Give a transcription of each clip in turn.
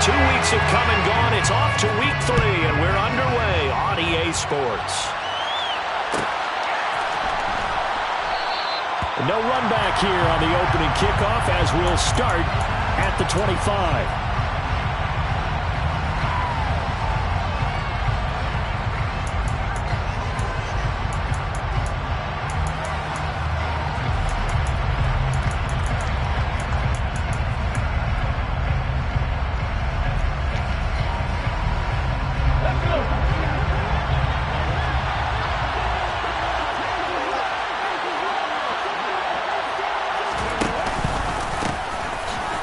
2 weeks have come and gone. It's off to week 3, and we're underway on EA Sports. No run back here on the opening kickoff as we'll start at the 25.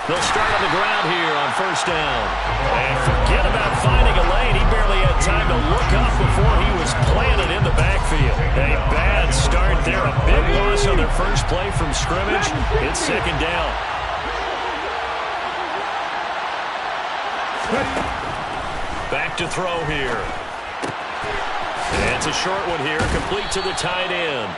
They'll start on the ground here on first down. And forget about finding a lane. He barely had time to look up before he was planted in the backfield. A bad start there. A big loss on their first play from scrimmage. It's second down. Back to throw here. And it's a short one here, complete to the tight end.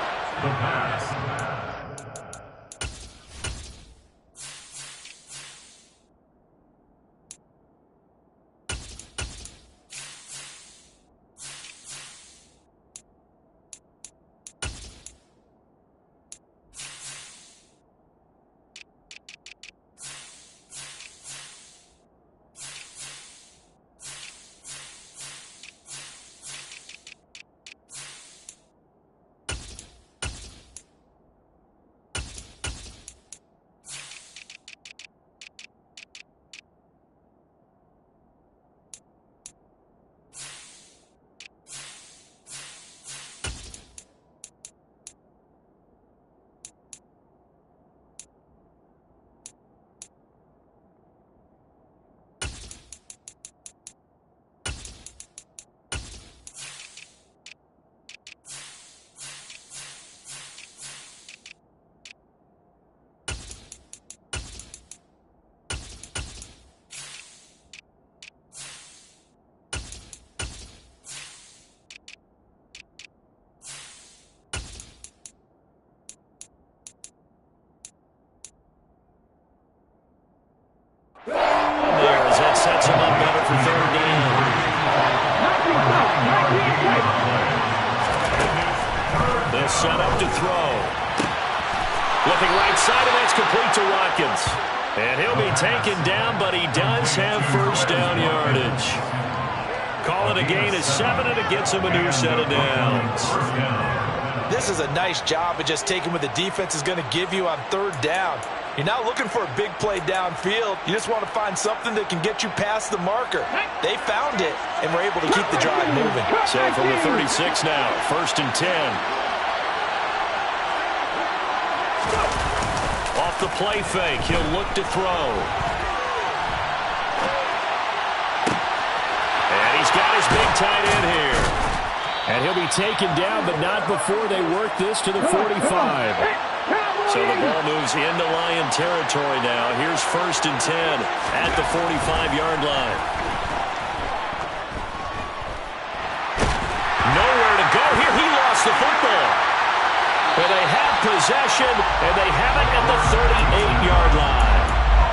Sets him up better for third down. They'll set up to throw. Looking right side, and that's complete to Watkins. And he'll be taken down, but he does have first down yardage. Call it a gain of 7, and it gets him a new set of downs. This is a nice job of just taking what the defense is going to give you on third down. You're not looking for a big play downfield. You just want to find something that can get you past the marker. They found it, and were able to keep the drive moving. So from the 36 now, first and 10. Off the play fake, he'll look to throw. And he's got his big tight end here. And he'll be taken down, but not before they work this to the 45. So the ball moves into Lion territory now. Here's first and 10 at the 45-yard line. Nowhere to go here. He lost the football. But they have possession, and they have it at the 38-yard line.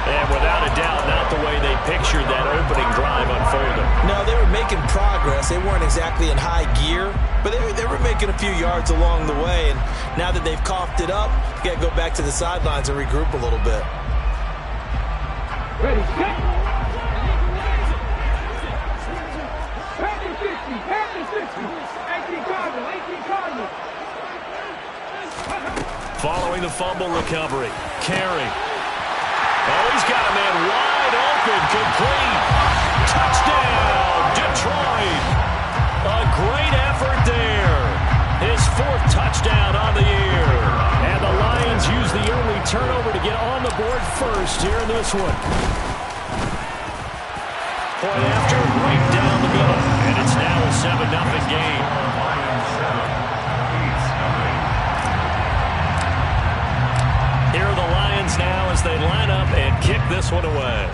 And without a doubt, not the way they pictured that opening drive unfolding. No, they were making progress. They weren't exactly in high gear, but they were making a few yards along the way. And now that they've coughed it up, you got to go back to the sidelines and regroup a little bit. Ready, set. Following the fumble recovery, Carey. Oh, he's got a man wide open, complete. Touchdown, Detroit. A great effort there. His 4th touchdown on the year. And the Lions use the early turnover to get on the board first here in this one. Point after, right down the middle. And it's now a 7-0 game. Here are the Lions now as they line up and kick this one away.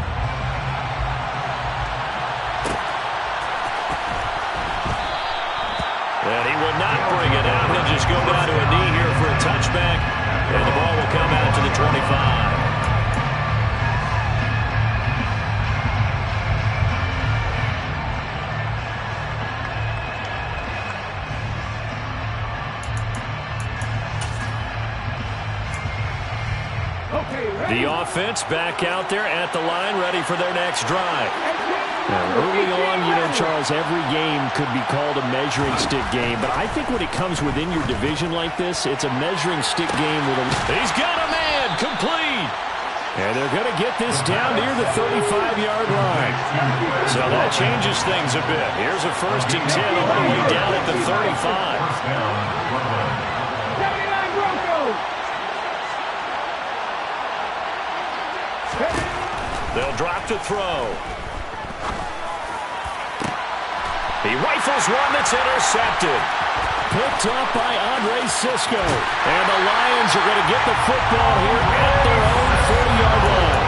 And he will not bring it out. He'll just go down to a knee here for a touchback. And the ball will come out to the 25. The offense back out there at the line, ready for their next drive. Now, early on, Charles, every game could be called a measuring stick game, but I think when it comes within your division like this, it's a measuring stick game with a... He's got a man, complete! And they're going to get this down near the 35-yard line. So that changes things a bit. Here's a 1st and 10 all the way down at the 35. They'll drop to throw. He rifles one that's intercepted. Picked up by Andre Cisco. And the Lions are going to get the football here at their own 40-yard line.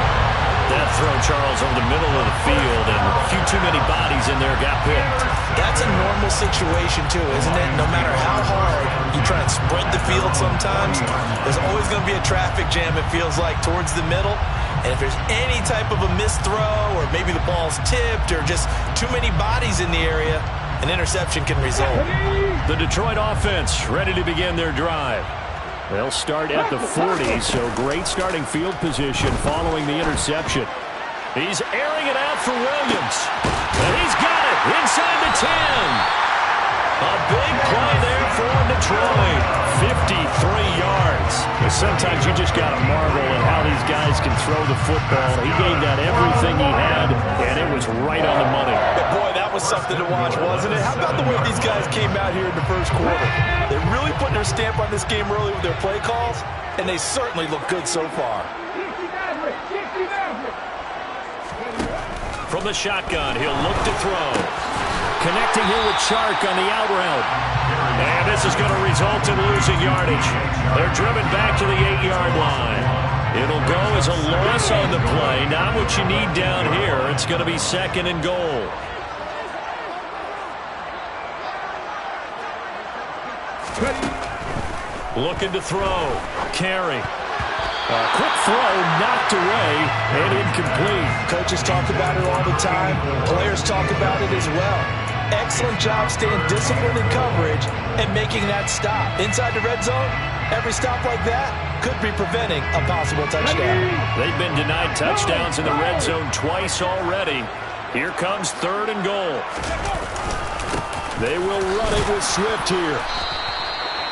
That throw, Charles, over the middle of the field, and a few too many bodies in there got picked. That's a normal situation, too, isn't it? No matter how hard you try and spread the field sometimes, there's always going to be a traffic jam, it feels like, towards the middle. And if there's any type of a missed throw, or maybe the ball's tipped, or just too many bodies in the area, an interception can result. The Detroit offense ready to begin their drive. They'll start at the 40, so great starting field position following the interception. He's airing it out for Williams. And he's got it inside the 10. A big play there for Detroit. 53 yards. Sometimes you just got to marvel at how these guys can throw the football. He gave that everything he had, and it was right on the money. Boy, that was something to watch, wasn't it? How about the way these guys came out here in the first quarter? They really put their stamp on this game early with their play calls, and they certainly look good so far. From the shotgun, he'll look to throw. Connecting here with Chark on the out route. And this is going to result in losing yardage. They're driven back to the 8-yard line. It'll go as a loss on the play. Not what you need down here. It's going to be 2nd and goal. Looking to throw. Carry. A quick throw knocked away and incomplete. Coaches talk about it all the time. Players talk about it as well. Excellent job staying disciplined in coverage and making that stop. Inside the red zone, every stop like that could be preventing a possible touchdown. They've been denied touchdowns in the red zone twice already. Here comes 3rd and goal. They will run it with Swift here.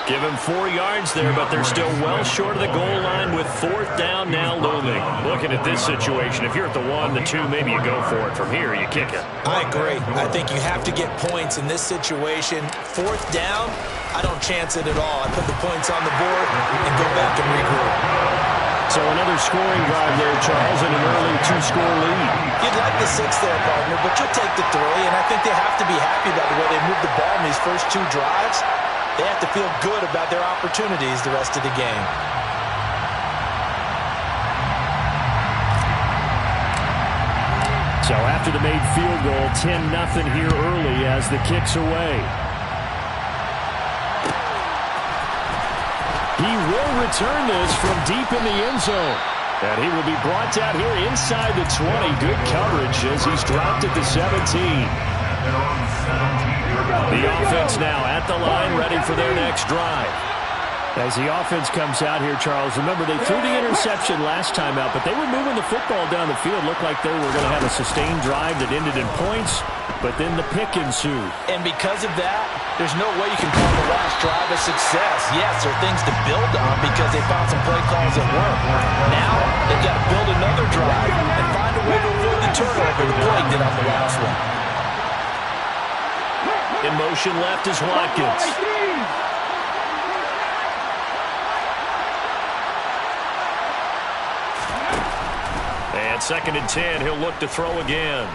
Give him 4 yards there, but they're still well short of the goal line with 4th down now looming. Looking at this situation, if you're at the 1, the 2, maybe you go for it. From here, you kick it. I agree. I think you have to get points in this situation. 4th down, I don't chance it at all. I put the points on the board and go back and regroup. So another scoring drive there, Charles, and an early 2-score lead. You'd like the 6 there, partner, but you'll take the 3, and I think they have to be happy by the way they moved the ball in these first 2 drives. They have to feel good about their opportunities the rest of the game. So after the made field goal, 10-0 here early as the kick's away. He will return this from deep in the end zone. And he will be brought down here inside the 20. Good coverage as he's dropped at the 17. The offense now at the line, ready for their next drive. As the offense comes out here, Charles, remember they threw the interception last time out, but they were moving the football down the field. Looked like they were going to have a sustained drive that ended in points, but then the pick ensued. And because of that, there's no way you can call the last drive a success. Yes, there are things to build on because they found some play calls that work. Now, they've got to build another drive and find a way to avoid the turnover the play did on the last one. In motion left is Watkins. And 2nd and 10, he'll look to throw again.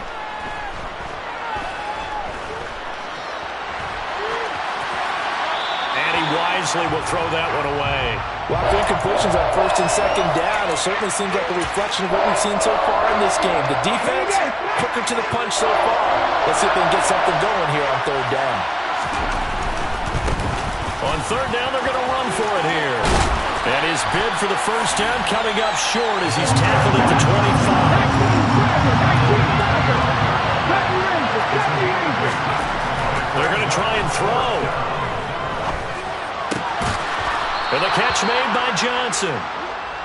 And he wisely will throw that one away. Well, incompletions on 1st and 2nd down. It certainly seems like a reflection of what we've seen so far in this game. The defense, quicker to the punch so far. Let's see if they can get something going here on 3rd down. On 3rd down, they're going to run for it here. And his bid for the 1st down coming up short as he's tackled at the 25. They're going to try and throw. And the catch made by Johnson.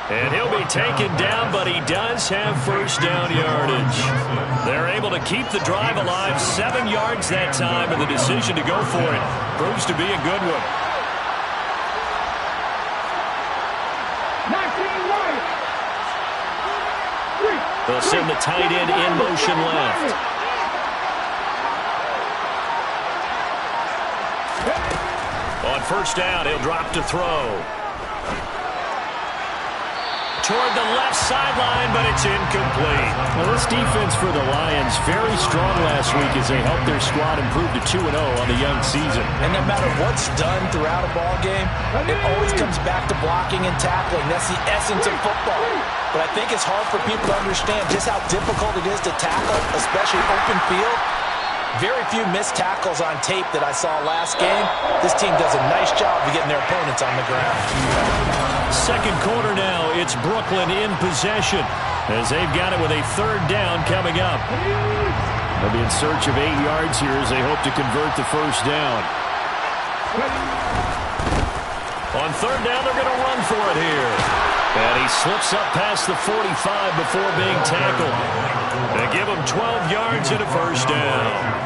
And he'll be taken down, but he does have first down yardage. They're able to keep the drive alive, 7 yards that time, and the decision to go for it proves to be a good one. They'll send the tight end in motion left. On first down, he'll drop to throw. Toward the left sideline, but it's incomplete. Well, this defense for the Lions, very strong last week as they helped their squad improve to 2-0 on the young season. And no matter what's done throughout a ball game, it always comes back to blocking and tackling. That's the essence of football. But I think it's hard for people to understand just how difficult it is to tackle, especially open field. Very few missed tackles on tape that I saw last game. This team does a nice job of getting their opponents on the ground. Second quarter now, it's Brooklyn in possession as they've got it with a third down coming up. They'll be in search of 8 yards here as they hope to convert the first down. On third down, they're going to run for it here. And he slips up past the 45 before being tackled. They give him 12 yards and a first down.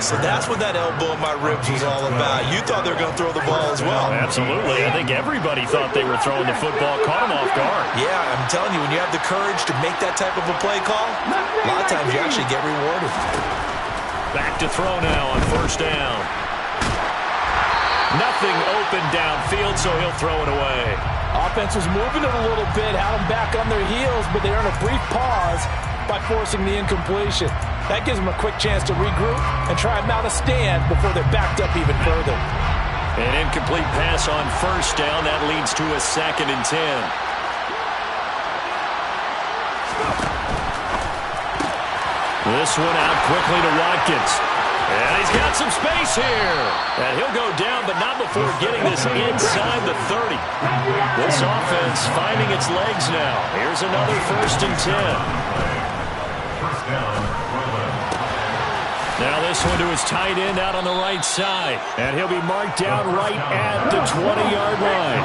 So that's what that elbow in my ribs was all about. You thought they were going to throw the ball as well. Absolutely. I think everybody thought they were throwing the football, caught him off guard. Yeah, I'm telling you, when you have the courage to make that type of a play call, a lot of times you actually get rewarded. Back to throw now on first down. Nothing open downfield, so he'll throw it away. Offense was moving it a little bit, had them back on their heels, but they earned a brief pause by forcing the incompletion. That gives them a quick chance to regroup and try and mount a stand before they're backed up even further. An incomplete pass on first down. That leads to a 2nd and 10. This one out quickly to Watkins. And he's got some space here. And he'll go down, but not before getting this inside the 30. This offense finding its legs now. Here's another 1st and 10. Now this one to his tight end out on the right side. And he'll be marked down right at the 20-yard line.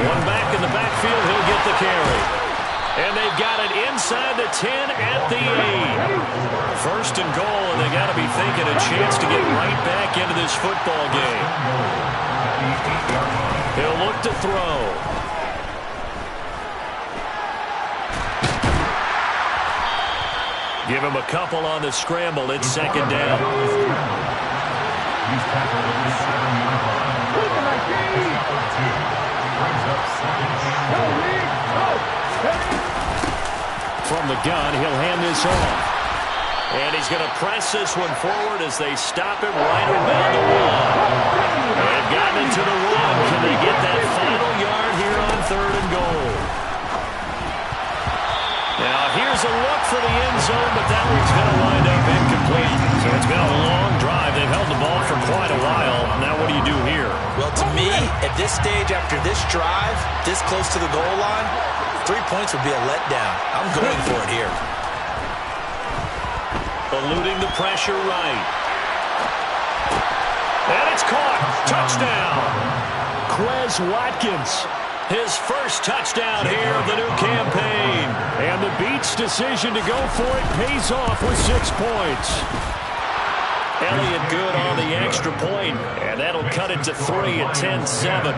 One back in the backfield, he'll get the carry. And they've got it inside the 10 at the 8. First and goal, and they got to be thinking a chance to get right back into this football game. He'll look to throw. Give him a couple on the scramble. It's 2nd down. From the gun, he'll hand this off. And he's going to press this one forward as they stop him right around the 1. They've gotten into the 1. Can they get that final yard here on 3rd and goal? Now, here's a look for the end zone, but that one's going to wind up incomplete. So it's been a long drive. They've held the ball for quite a while. Now what do you do here? Well, to me, at this stage, after this drive, this close to the goal line, 3 points would be a letdown. I'm going for it here. Eluding the pressure right. And it's caught. Touchdown. Quez Watkins. His first touchdown here of the new campaign. And the Beats' decision to go for it pays off with 6 points. Elliott good on the extra point, and that'll cut it to 3 at 10-7.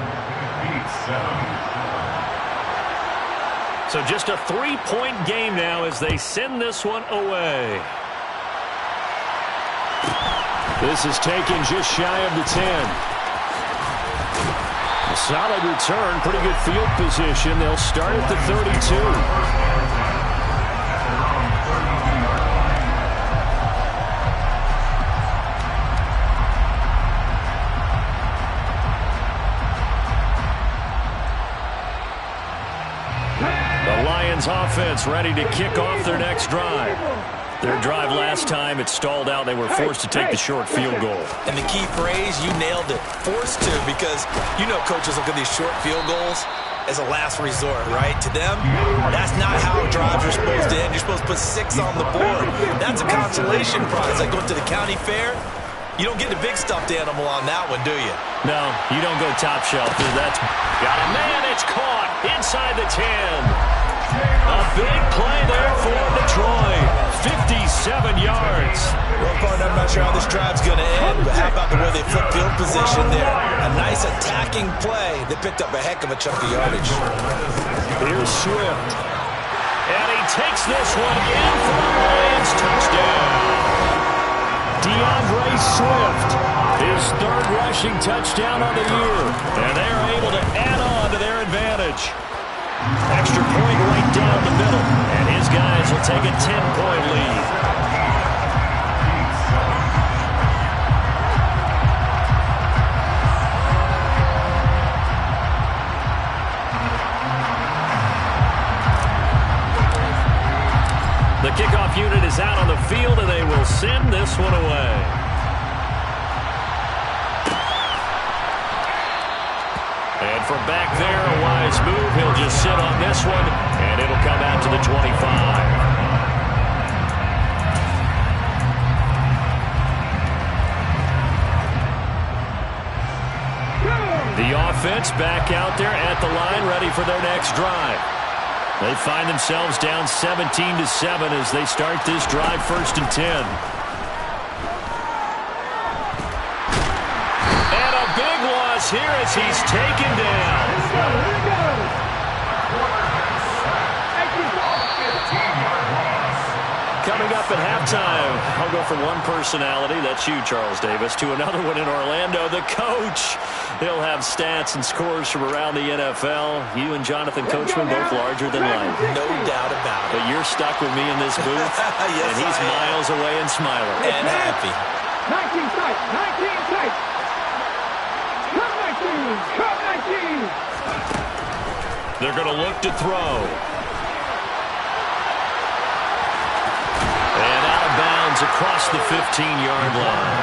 So just a 3-point game now as they send this one away. This is taken just shy of the 10. Solid return, pretty good field position. They'll start at the 32. The Lions offense ready to kick off their next drive. Their drive last time, it stalled out. They were forced to take the short field goal. And the key phrase, you nailed it. Forced to, because you know coaches look at these short field goals as a last resort, right? To them, that's not how drives are supposed to end. You're supposed to put 6 on the board. That's a consolation prize, like going to the county fair. You don't get a big stuffed animal on that one, do you? No, you don't go top shelf. That's got a man. It's caught inside the 10. A big play there for Detroit. 57 yards. Well, partner, I'm not sure how this drive's going to end, but how about the way they flip field position there? A nice attacking play. They picked up a heck of a chunk of yardage. Here's Swift. And he takes this one in for the Lions. Touchdown. DeAndre Swift, his third rushing touchdown on the year. And they're able to add on to their advantage. Extra point right down the middle. And his guys will take a 10-point lead. The kickoff unit is out on the field, and they will send this one away. And from back there, a wise move. He'll just sit on this one, and it'll come out to the 25. The offense back out there at the line, ready for their next drive. They find themselves down 17-7 as they start this drive, 1st and 10. And a big loss here as he's taken down. Coming up at halftime, I'll go from one personality, that's you, Charles Davis, to another one in Orlando, the coach. He'll have stats and scores from around the NFL. You and Jonathan Coachman, both larger than life. No doubt about it. But you're stuck with me in this booth, yes, and he's miles away and smiling. And happy. 19 sight, 19 sight. Come 19. They're going to look to throw. And out of bounds across the 15-yard line.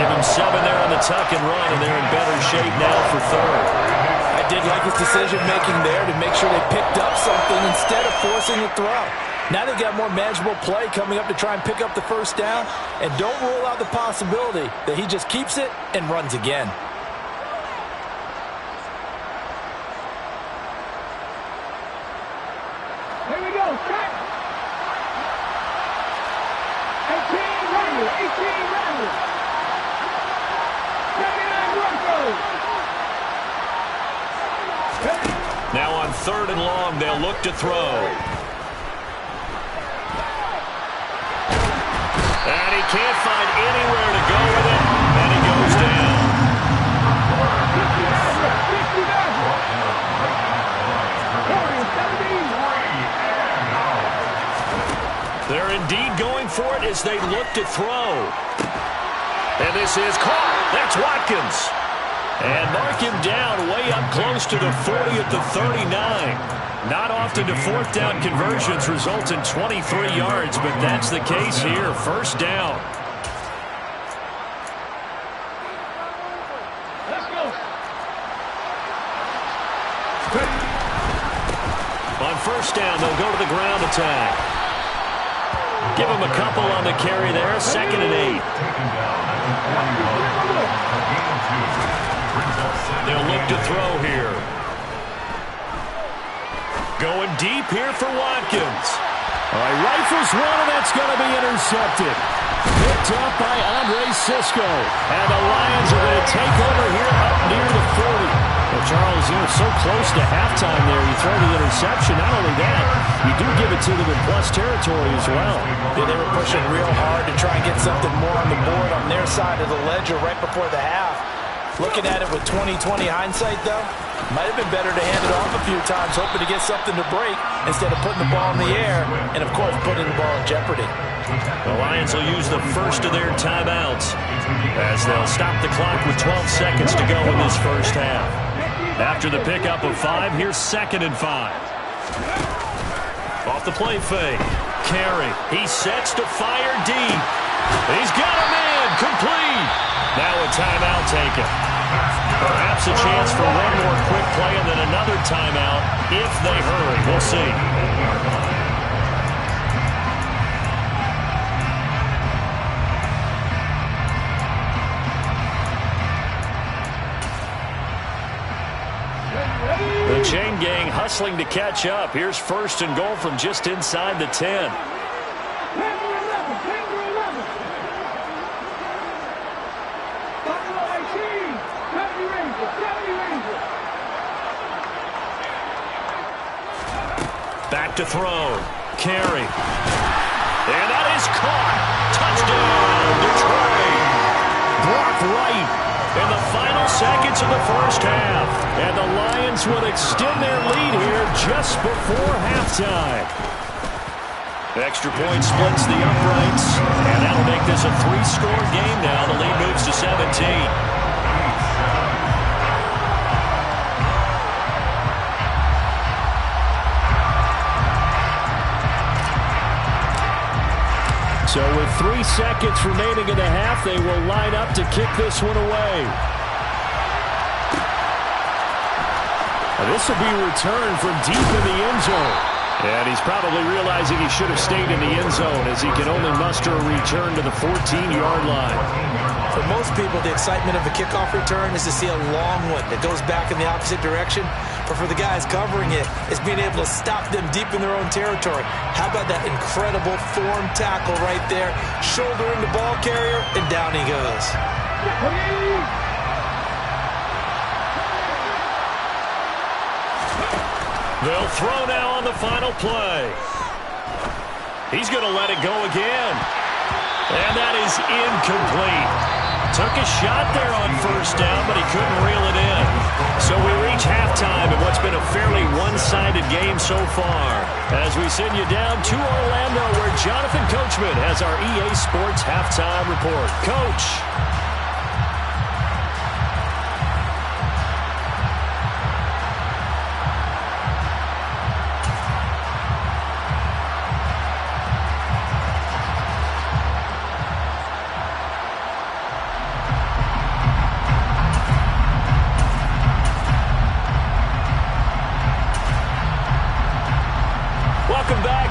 Give him 7 there on the tuck and run, and they're in better shape now for 3rd. I did like his decision-making there to make sure they picked up something instead of forcing a throw. Now they've got more manageable play coming up to try and pick up the 1st down, and don't rule out the possibility that he just keeps it and runs again. Here we go, cut. 18 runners, 79 Broncos. Now on 3rd and long, they'll look to throw. And he can't find anywhere to go with it, and he goes down. They're indeed going for it as they look to throw. And this is caught. That's Watkins. And mark him down way up close to the 40 at the 39. Not often do 4th down conversions result in 23 yards, but that's the case here. 1st down. Let's go. On 1st down, they'll go to the ground attack. Give him a couple on the carry there. 2nd and 8. They'll look to throw here. Going deep here for Watkins. All right, rifles one, and that's going to be intercepted. Picked up by Andre Cisco. And the Lions are going to take over here up near the 40. Well, Charles, you're so close to halftime there. You throw the interception. Not only that, you do give it to them in plus territory as well. Yeah, they were pushing real hard to try and get something more on the board on their side of the ledger right before the half. Looking at it with 20/20 hindsight, though, might have been better to hand it off a few times, hoping to get something to break instead of putting the ball in the air and, of course, putting the ball in jeopardy. The Lions will use the first of their timeouts as they'll stop the clock with 12 seconds to go in this 1st half. After the pickup of 5, here's 2nd and 5. Off the play fake. Carey. He sets to fire deep. He's got a man. Complete. Now a timeout taken. Perhaps a chance for one more quick play and then another timeout if they hurry. We'll see. chain gang hustling to catch up. Here's first and goal from just inside the 10. 10 to 11. 10 to 11. Buffalo 18. 70 Rangers. 70 Rangers. Back to throw. Carry. And that is caught. Touchdown, Detroit. Brock Wright in the final seconds of the first half. And the Lions will extend their lead here just before halftime. Extra point splits the uprights. And that'll make this a 3-score game now. The lead moves to 17. So with 3 seconds remaining in the half, they will line up to kick this one away. This will be returned from deep in the end zone. And he's probably realizing he should have stayed in the end zone as he can only muster a return to the 14-yard line. For most people, the excitement of a kickoff return is to see a long one that goes back in the opposite direction. But for the guys covering it, it's being able to stop them deep in their own territory. How about that incredible form tackle right there? Shoulder into ball carrier, and down he goes. They'll throw now on the final play. He's going to let it go again. And that is incomplete. Took a shot there on first down, but he couldn't reel it in. So we reach halftime in what's been a fairly one-sided game so far. As we send you down to Orlando, where Jonathan Coachman has our EA Sports halftime report. Coach.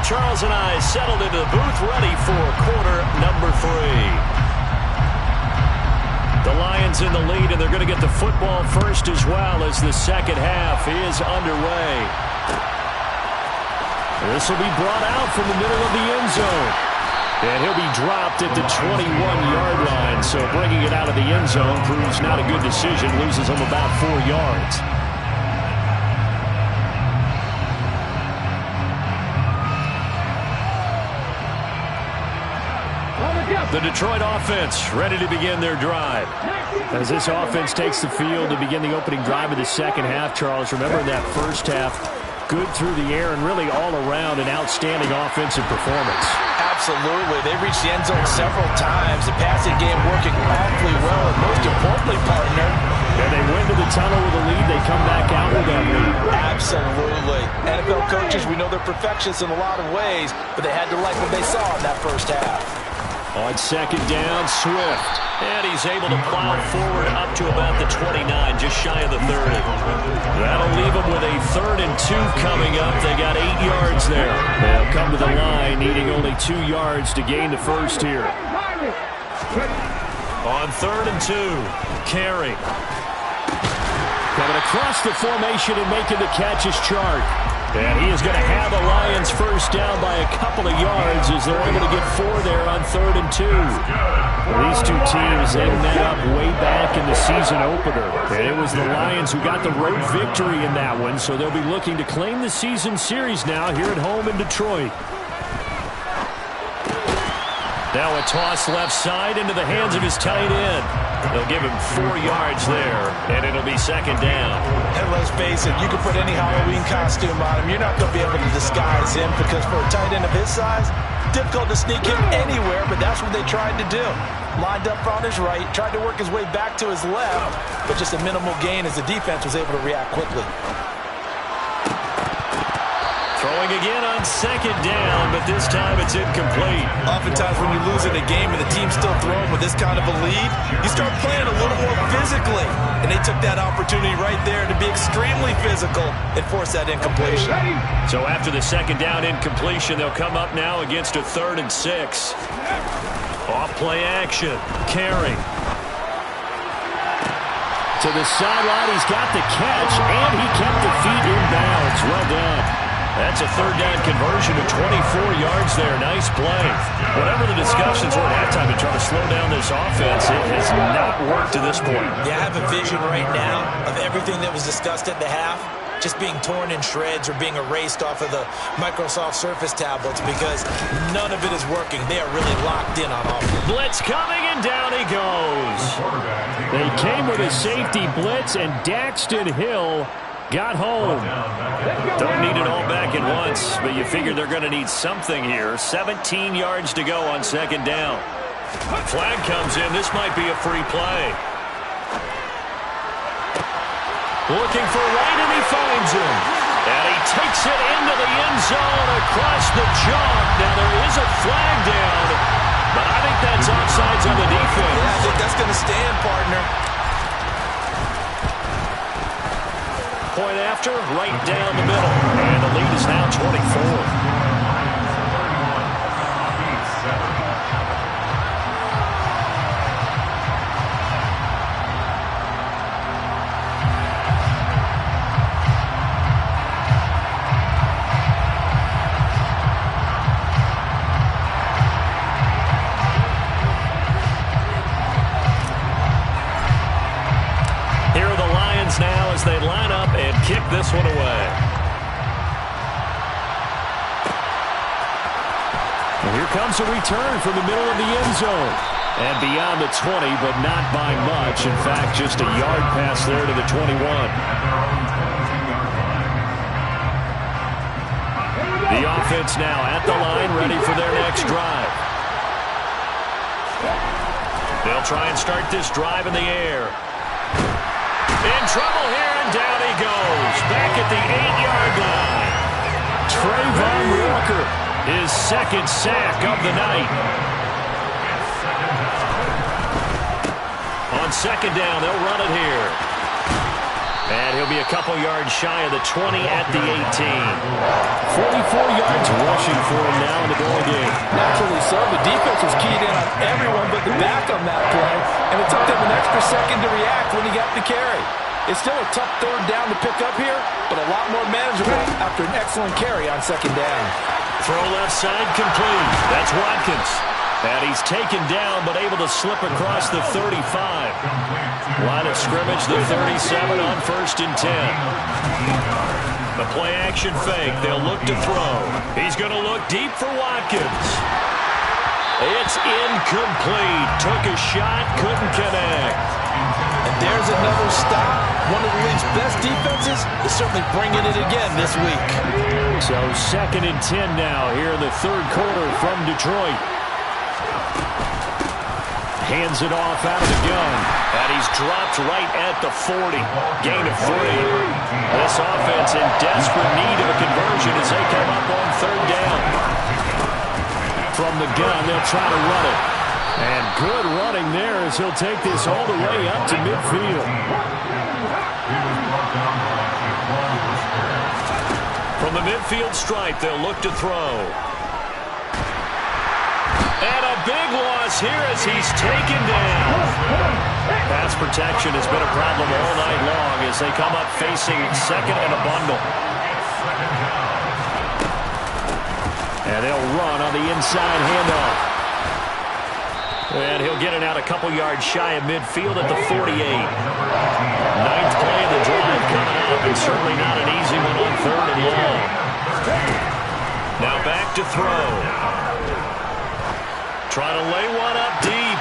Charles and I settled into the booth ready for quarter number 3. The Lions in the lead, and they're going to get the football first as well as the second half is underway. This will be brought out from the middle of the end zone. And he'll be dropped at the 21-yard line. So bringing it out of the end zone proves not a good decision. Loses him about 4 yards. The Detroit offense ready to begin their drive. As this offense takes the field to begin the opening drive of the second half, Charles, remember in that first half, good through the air and really all around an outstanding offensive performance. Absolutely. They reached the end zone several times. The passing game working awfully well, and most importantly, partner. And they went to the tunnel with a lead. They come back out with that lead. Absolutely. NFL coaches, we know they're perfectionists in a lot of ways, but they had to like what they saw in that first half. On second down, Swift. And he's able to plow forward up to about the 29, just shy of the 30. That'll leave him with a 3rd and 2 coming up. They got 8 yards there. They'll come to the line, needing only 2 yards to gain the first here. On 3rd and 2, Carey. Coming across the formation and making the catch is Chark. And he is going to have the Lions first down by a couple of yards as they're able to get 4 there on 3rd and 2. These two teams, they met up way back in the season opener. And it was the Lions who got the road victory in that one, so they'll be looking to claim the season series now here at home in Detroit. Now a toss left side into the hands of his tight end. They'll give him 4 yards there, and it'll be second down. And let's face it, you can put any Halloween costume on him. You're not going to be able to disguise him because for a tight end of his size, difficult to sneak him anywhere, but that's what they tried to do. Lined up on his right, tried to work his way back to his left, but just a minimal gain as the defense was able to react quickly. Throwing again on second down, but this time it's incomplete. Oftentimes when you lose in a game and the team's still throwing with this kind of a lead, you start playing a little more physically. And they took that opportunity right there to be extremely physical and force that incompletion. So after the second down incompletion, they'll come up now against a 3rd and 6. Off play action. Carey. To the sideline, he's got the catch, and he kept the feet in bounds. Well done. That's a third down conversion of 24 yards there. Nice play. Whatever the discussions were at halftime to try to slow down this offense, it has not worked to this point. Yeah, I have a vision right now of everything that was discussed at the half just being torn in shreds or being erased off of the Microsoft Surface tablets because none of it is working. They are really locked in on offense. Blitz coming, and down he goes. They came with a safety blitz, and Daxton Hill got home. Don't need it all back at once, but you figure they're going to need something here. 17 yards to go on second down. Flag comes in. This might be a free play. Looking for Wright, and he finds him. And he takes it into the end zone across the chalk. Now there is a flag down, but I think that's offsides on the defense. Yeah, I think that's going to stand, partner. Point after, right down the middle. And the lead is now 24. Now as they line up and kick this one away. And here comes a return from the middle of the end zone. And beyond the 20, but not by much. In fact, just a yard pass there to the 21. The offense now at the line, ready for their next drive. They'll try and start this drive in the air. In trouble here, and down he goes. Back at the 8-yard line. Trayvon Walker, his second sack of the night. On second down, they'll run it here. And he'll be a couple yards shy of the 20 at the 18. 44 yards rushing for him now in the ball game. Naturally so. The defense was keyed in on everyone but the back on that play, and it took them an extra second to react when he got the carry. It's still a tough third down to pick up here, but a lot more manageable after an excellent carry on second down. Throw left side complete. That's Watkins. And he's taken down, but able to slip across the 35. Line of scrimmage, the 37 on 1st and 10. The play action fake. They'll look to throw. He's going to look deep for Watkins. It's incomplete. Took a shot, couldn't connect. And there's another stop. One of the league's best defenses is certainly bringing it again this week. So 2nd and 10 now here in the third quarter from Detroit. Hands it off out of the gun. And he's dropped right at the 40. Gain of 3. This offense in desperate need of a conversion as they come up on third down. From the gun, they'll try to run it. And good running there as he'll take this all the way up to midfield. From the midfield stripe, they'll look to throw. And a big loss here as he's taken down. Pass protection has been a problem all night long as they come up facing second and a bundle. And they'll run on the inside handoff. And he'll get it out a couple yards shy of midfield at the 48. 9th play of the drive coming up, and certainly not an easy one on third and long. Now back to throw. Trying to lay one up deep.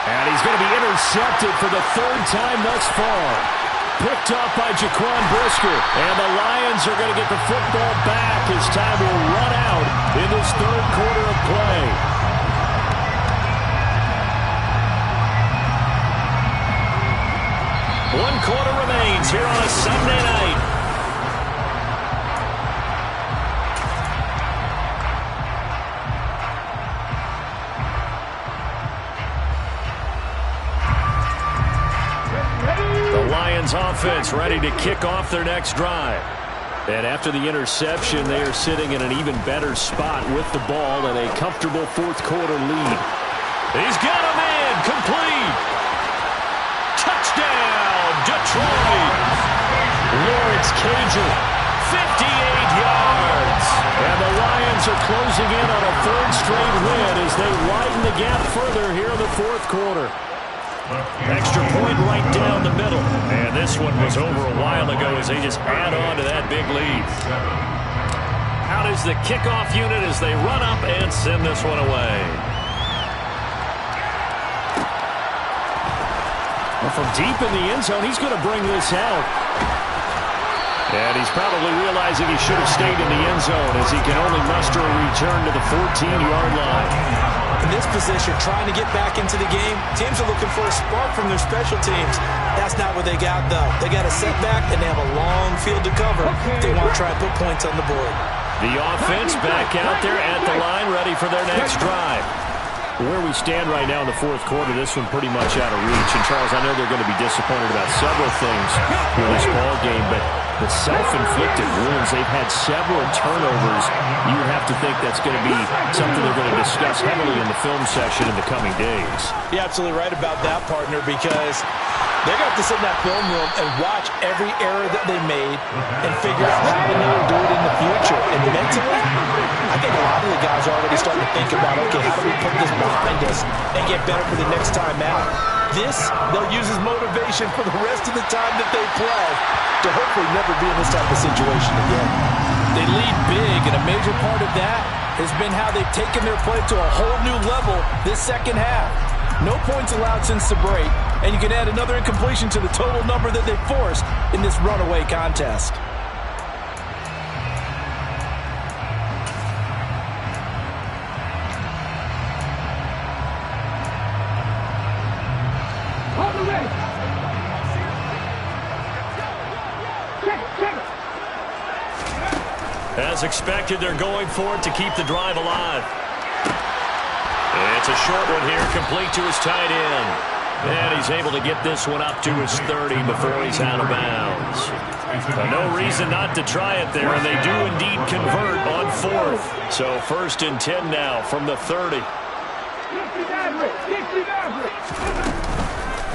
And he's going to be intercepted for the 3rd time thus far. Picked off by Jaquan Brisker. And the Lions are going to get the football back as time will run out in this third quarter of play. One quarter remains here on a Sunday night. The Lions offense ready to kick off their next drive. And after the interception, they are sitting in an even better spot with the ball and a comfortable fourth quarter lead. He's got a man complete. Touchdown, Detroit. Lawrence Cager, 58 yards. And the Lions are closing in on a third straight win as they widen the gap further here in the fourth quarter. Extra point right down the middle. And this one was over a while ago as they just add on to that big lead. Out is the kickoff unit as they run up and send this one away. Well, from deep in the end zone, he's going to bring this out. And he's probably realizing he should have stayed in the end zone as he can only muster a return to the 14-yard line. In this position, trying to get back into the game, teams are looking for a spark from their special teams. That's not what they got, though. They got a setback, and they have a long field to cover. They want to try and put points on the board. The offense back out there at the line, ready for their next drive. Where we stand right now in the fourth quarter, this one pretty much out of reach. And, Charles, I know they're going to be disappointed about several things in this ball game, but the self-inflicted wounds, they've had several turnovers. You would have to think that's going to be something they're going to discuss heavily in the film session in the coming days. You're absolutely right about that, partner, because they're going to have to sit in that film room and watch every error that they made and figure out how to not do it in the future. And mentally, I think a lot of the guys are already starting to think about, okay, how do we put this behind us and get better for the next time out? This, they'll use as motivation for the rest of the time that they play to hopefully never be in this type of situation again. They lead big, and a major part of that has been how they've taken their play to a whole new level this second half. No points allowed since the break, and you can add another incompletion to the total number that they forced in this runaway contest. As expected, they're going for it to keep the drive alive. It's a short one here, complete to his tight end. And he's able to get this one up to his 30 before he's out of bounds. No reason not to try it there, and they do indeed convert on fourth. So 1st and 10 now from the 30.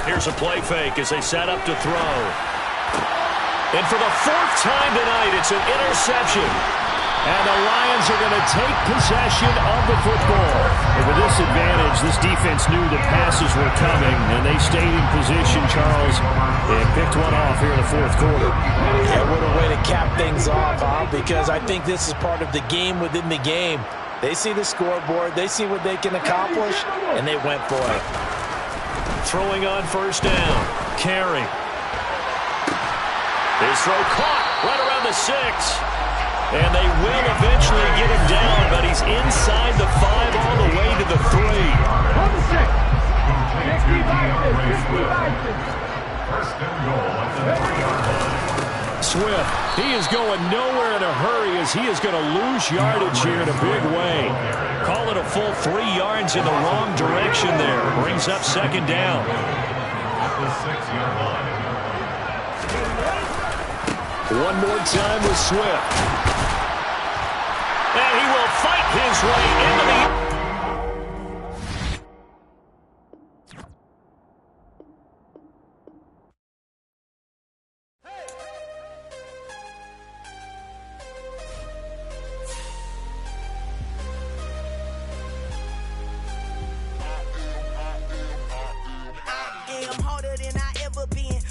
Here's a play fake as they set up to throw. And for the 4th time tonight, it's an interception. And the Lions are going to take possession of the football. And with this advantage, this defense knew the passes were coming, and they stayed in position, Charles, and picked one off here in the fourth quarter. Yeah, what a way to cap things off, huh? Because I think this is part of the game within the game. They see the scoreboard, they see what they can accomplish, and they went for it. Throwing on 1st down. Carey. His throw caught right around the 6. And they will eventually get him down, but he's inside the 5 all the way to the 3. Swift, he is going nowhere in a hurry as he is going to lose yardage here in a big way. Call it a full 3 yards in the wrong direction there. Brings up 2nd down. One more time with Swift. And he will fight his way into the...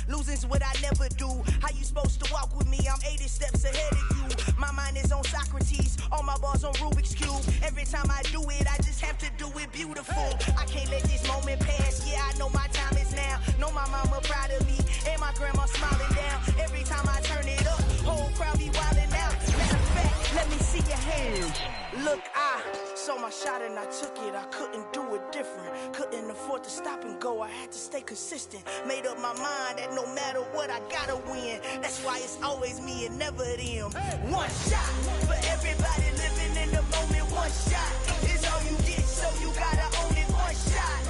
Losing's what I never do. How you supposed to walk with me? I'm 80 steps ahead of you. My mind is on Socrates, all my balls on Rubik's Cube. Every time I do it, I just have to do it beautiful. I can't let this moment pass. Yeah, I know my time is now. Know my mama proud of me, and my grandma smiling down. Every time I turn it up, whole crowd be wilding out. Matter of fact, let me see your hands. Look, I saw my shot and I took it. I couldn't do it different. Couldn't afford to stop and go. I had to stay consistent. Made up my mind that no matter what, I gotta win. That's why it's always me and never them. One shot for everybody living in the moment. One shot is all you get, so you gotta own it. One shot.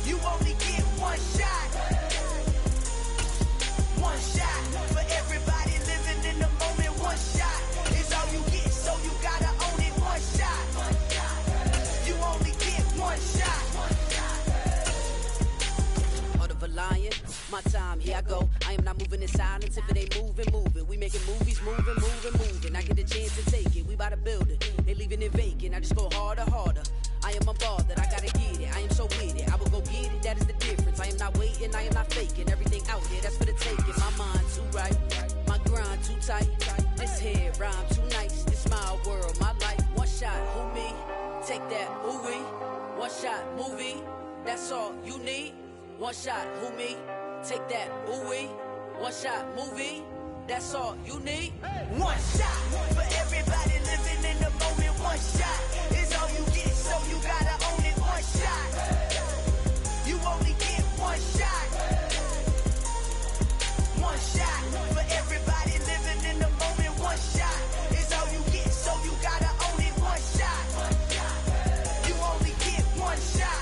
You only get one shot. One shot for everybody living in the moment. One shot is all you get, so you gotta own it. One shot. You only get one shot. Heart of a lion, my time, here I go in silence if it ain't moving. We making movies, moving. I get a chance to take it, we bout to build it. They leaving it vacant, I just go harder. I am unbothered, I gotta get it. I am so with it, I will go get it, that is the difference. I am not waiting, I am not faking. Everything out here, that's for the taking. My mind too right, my grind too tight. This head rhyme too nice, this my world, my life. One shot, who me? Take that, who we? One shot, movie, that's all you need. One shot, who me? Take that, who we? One shot, movie, that's all you need. One shot for everybody living in the moment. One shot is all you get, so you gotta own it. One shot, you only get one shot. One shot for everybody living in the moment. One shot is all you get, so you gotta own it. One shot, you only get one shot.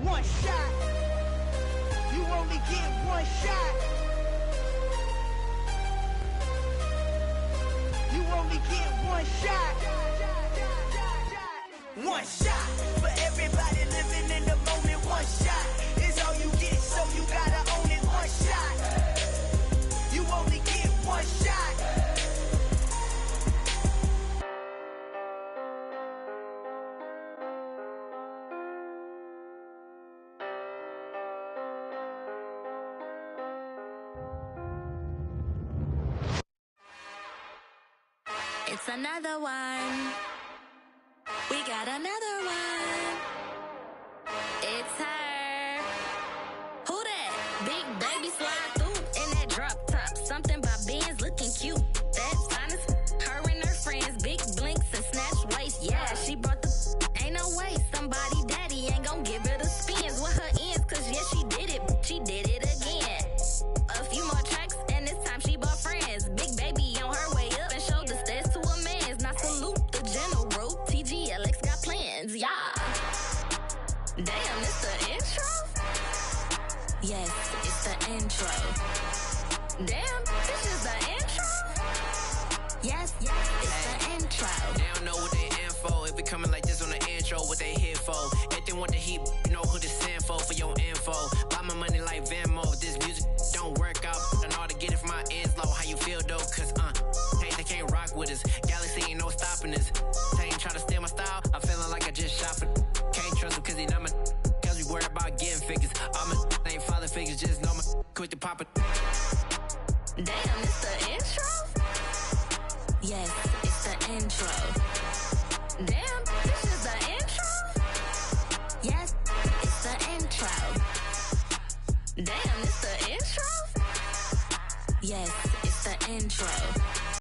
One shot. You only get one shot. You only get one shot. One shot for everybody living in the moment. One shot is all you get, so you gotta own it. One shot. You only get one shot. It's another one. We got another one. It's her. Who that? Big baby slide through in that drop top. Something by Benz looking cute. That's honest. Her and her friends, big blinks and snatch waist. Yeah, she brought the. Ain't no way somebody daddy ain't gon' give her the spins with her ends. Cause yeah, she did it. She did it again. A few more tracks and this time she bought friends. Big baby on her way up and showed the stairs to a man's. Now salute the general. TGLX got plans, yeah. Damn, it's the intro? Yes, it's the intro. Damn, this is the intro? Yes, it's the intro. They don't know what they in for. If it coming like this on the intro, what they here for? If they want the heat, you know who to send for your info. Buy my money like Venmo. If this music don't work out, and all to get it from my ends low. How you feel though? Cause hey, they can't rock with us. Galaxy ain't no stopping us. They ain't try to steal my style. I'm feeling like I just shot it. Can't trust him cause he not my. Cause we worried about getting figures. All my ain't father figures, just know my quick to pop it. Damn, it's the intro? Yes, it's the intro. Damn, this is the intro? Yes, it's the intro. Damn, it's the intro? Yes, it's the intro.